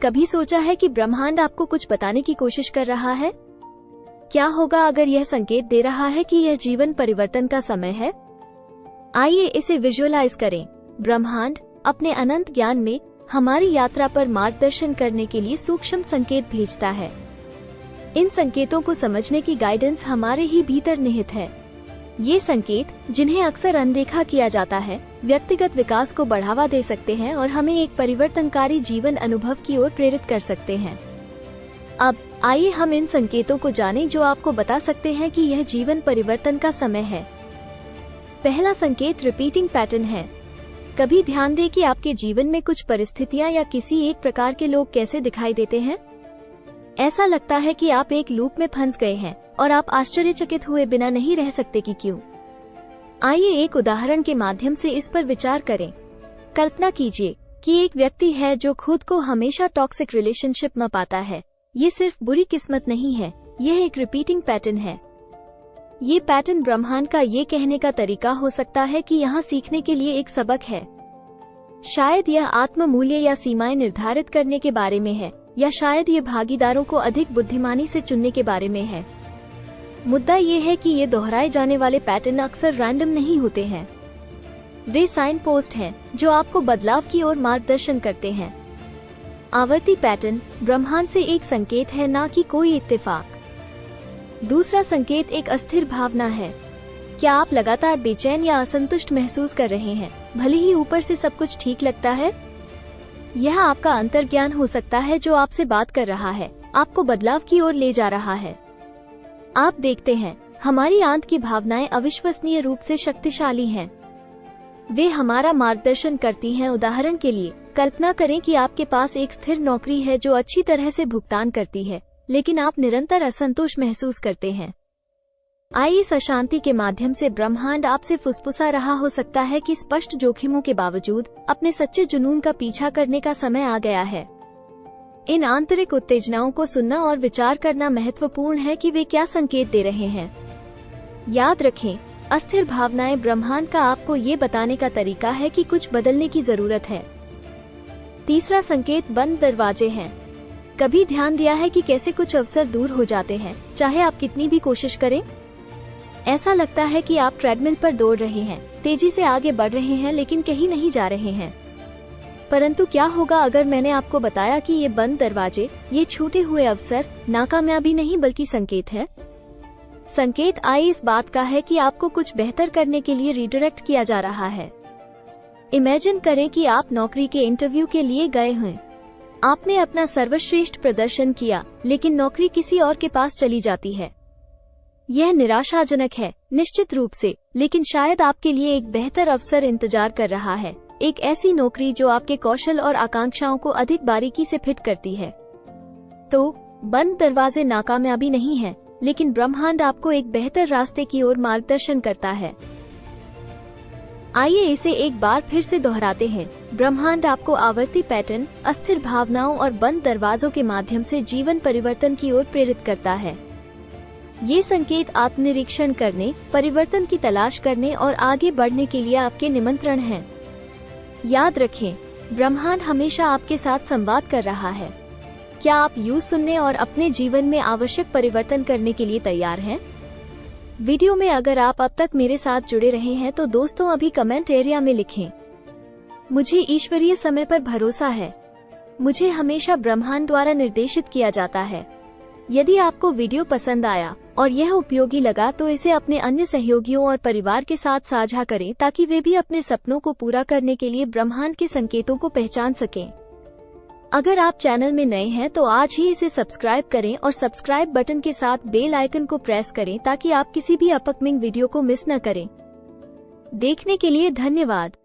कभी सोचा है कि ब्रह्मांड आपको कुछ बताने की कोशिश कर रहा है? क्या होगा अगर यह संकेत दे रहा है कि यह जीवन परिवर्तन का समय है? आइए इसे विजुअलाइज करें। ब्रह्मांड अपने अनंत ज्ञान में हमारी यात्रा पर मार्गदर्शन करने के लिए सूक्ष्म संकेत भेजता है। इन संकेतों को समझने की गाइडेंस हमारे ही भीतर निहित है। ये संकेत, जिन्हें अक्सर अनदेखा किया जाता है, व्यक्तिगत विकास को बढ़ावा दे सकते हैं और हमें एक परिवर्तनकारी जीवन अनुभव की ओर प्रेरित कर सकते हैं। अब आइए हम इन संकेतों को जानें जो आपको बता सकते हैं कि यह जीवन परिवर्तन का समय है। पहला संकेत रिपीटिंग पैटर्न है। कभी ध्यान दें कि आपके जीवन में कुछ परिस्थितियां या किसी एक प्रकार के लोग कैसे दिखाई देते हैं। ऐसा लगता है कि आप एक लूप में फंस गए हैं और आप आश्चर्यचकित हुए बिना नहीं रह सकते कि क्यों। आइए एक उदाहरण के माध्यम से इस पर विचार करें। कल्पना कीजिए कि एक व्यक्ति है जो खुद को हमेशा टॉक्सिक रिलेशनशिप में पाता है। ये सिर्फ बुरी किस्मत नहीं है, यह एक रिपीटिंग पैटर्न है। ये पैटर्न ब्रह्मांड का ये कहने का तरीका हो सकता है कि यहाँ सीखने के लिए एक सबक है। शायद यह आत्म मूल्य या सीमाएं निर्धारित करने के बारे में है, या शायद ये भागीदारों को अधिक बुद्धिमानी से चुनने के बारे में है। मुद्दा ये है कि ये दोहराए जाने वाले पैटर्न अक्सर रैंडम नहीं होते हैं। वे साइन पोस्ट हैं जो आपको बदलाव की ओर मार्गदर्शन करते हैं। आवर्ती पैटर्न ब्रह्मांड से एक संकेत है, ना कि कोई इत्तेफाक। दूसरा संकेत एक अस्थिर भावना है। क्या आप लगातार बेचैन या असंतुष्ट महसूस कर रहे हैं, भले ही ऊपर से सब कुछ ठीक लगता है? यह आपका अंतर्ज्ञान हो सकता है जो आपसे बात कर रहा है, आपको बदलाव की ओर ले जा रहा है। आप देखते हैं, हमारी आंत की भावनाएं अविश्वसनीय रूप से शक्तिशाली हैं। वे हमारा मार्गदर्शन करती हैं। उदाहरण के लिए, कल्पना करें कि आपके पास एक स्थिर नौकरी है जो अच्छी तरह से भुगतान करती है, लेकिन आप निरंतर असंतोष महसूस करते हैं। आइए इस अशांति के माध्यम से ब्रह्मांड आपसे फुसफुसा रहा हो सकता है कि स्पष्ट जोखिमों के बावजूद अपने सच्चे जुनून का पीछा करने का समय आ गया है। इन आंतरिक उत्तेजनाओं को सुनना और विचार करना महत्वपूर्ण है कि वे क्या संकेत दे रहे हैं। याद रखें, अस्थिर भावनाएं ब्रह्मांड का आपको ये बताने का तरीका है कि कुछ बदलने की जरूरत है। तीसरा संकेत बंद दरवाजे हैं। कभी ध्यान दिया है कि कैसे कुछ अवसर दूर हो जाते हैं, चाहे आप कितनी भी कोशिश करें? ऐसा लगता है कि आप ट्रेडमिल पर दौड़ रहे हैं, तेजी से आगे बढ़ रहे हैं, लेकिन कहीं नहीं जा रहे हैं। परंतु क्या होगा अगर मैंने आपको बताया कि ये बंद दरवाजे, ये छूटे हुए अवसर, नाकामयाबी नहीं बल्कि संकेत है। संकेत आई इस बात का है कि आपको कुछ बेहतर करने के लिए रिडायरेक्ट किया जा रहा है। इमेजिन करें कि आप नौकरी के इंटरव्यू के लिए गए हैं। आपने अपना सर्वश्रेष्ठ प्रदर्शन किया, लेकिन नौकरी किसी और के पास चली जाती है। यह निराशाजनक है, निश्चित रूप से, लेकिन शायद आपके लिए एक बेहतर अवसर इंतजार कर रहा है। एक ऐसी नौकरी जो आपके कौशल और आकांक्षाओं को अधिक बारीकी से फिट करती है। तो बंद दरवाजे नाकामयाबी नहीं है, लेकिन ब्रह्मांड आपको एक बेहतर रास्ते की ओर मार्गदर्शन करता है। आइए इसे एक बार फिर से दोहराते हैं। ब्रह्मांड आपको आवर्ती पैटर्न, अस्थिर भावनाओं और बंद दरवाजों के माध्यम से जीवन परिवर्तन की ओर प्रेरित करता है। ये संकेत आत्मनिरीक्षण करने, परिवर्तन की तलाश करने और आगे बढ़ने के लिए आपके निमंत्रण हैं। याद रखें, ब्रह्मांड हमेशा आपके साथ संवाद कर रहा है। क्या आप यूं सुनने और अपने जीवन में आवश्यक परिवर्तन करने के लिए तैयार हैं? वीडियो में अगर आप अब तक मेरे साथ जुड़े रहे हैं तो दोस्तों अभी कमेंट एरिया में लिखें, मुझे ईश्वरीय समय पर भरोसा है। मुझे हमेशा ब्रह्मांड द्वारा निर्देशित किया जाता है। यदि आपको वीडियो पसंद आया और यह उपयोगी लगा तो इसे अपने अन्य सहयोगियों और परिवार के साथ साझा करें ताकि वे भी अपने सपनों को पूरा करने के लिए ब्रह्मांड के संकेतों को पहचान सकें। अगर आप चैनल में नए हैं तो आज ही इसे सब्सक्राइब करें और सब्सक्राइब बटन के साथ बेल आइकन को प्रेस करें ताकि आप किसी भी अपकमिंग वीडियो को मिस न करें। देखने के लिए धन्यवाद।